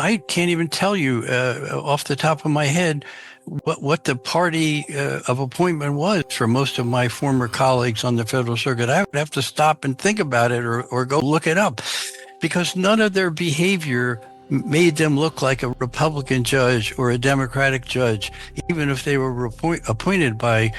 I can't even tell you off the top of my head what the party of appointment was for most of my former colleagues on the Federal Circuit. I would have to stop and think about it or go look it up, because none of their behavior made them look like a Republican judge or a Democratic judge, even if they were appointed by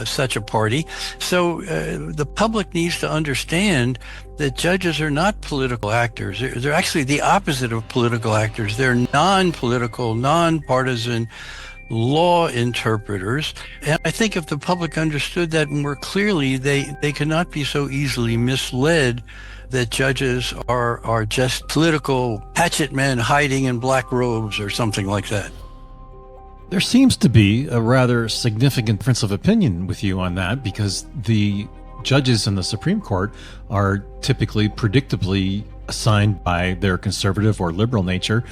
such a party. So the public needs to understand that judges are not political actors. They're actually the opposite of political actors. They're non-political, non-partisan law interpreters. And I think if the public understood that more clearly, they cannot be so easily misled that judges are just political hatchet men hiding in black robes or something like that. There seems to be a rather significant difference of opinion with you on that, because the judges in the Supreme Court are typically predictably assigned by their conservative or liberal nature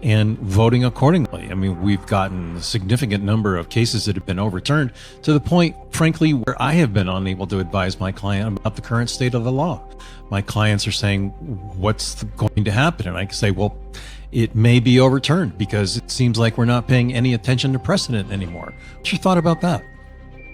and voting accordingly. I mean, we've gotten a significant number of cases that have been overturned to the point, frankly, where I have been unable to advise my client about the current state of the law. My clients are saying, what's going to happen? And I can say, well, it may be overturned because it seems like we're not paying any attention to precedent anymore. What's your thought about that?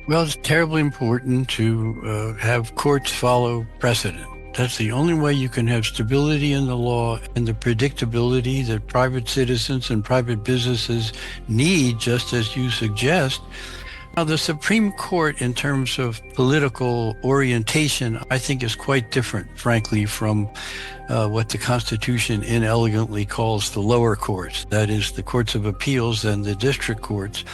Well, it's terribly important to have courts follow precedent. That's the only way you can have stability in the law and the predictability that private citizens and private businesses need, just as you suggest. Now, the Supreme Court, in terms of political orientation, I think is quite different, frankly, from what the Constitution inelegantly calls the lower courts, that is, the courts of appeals and the district courts.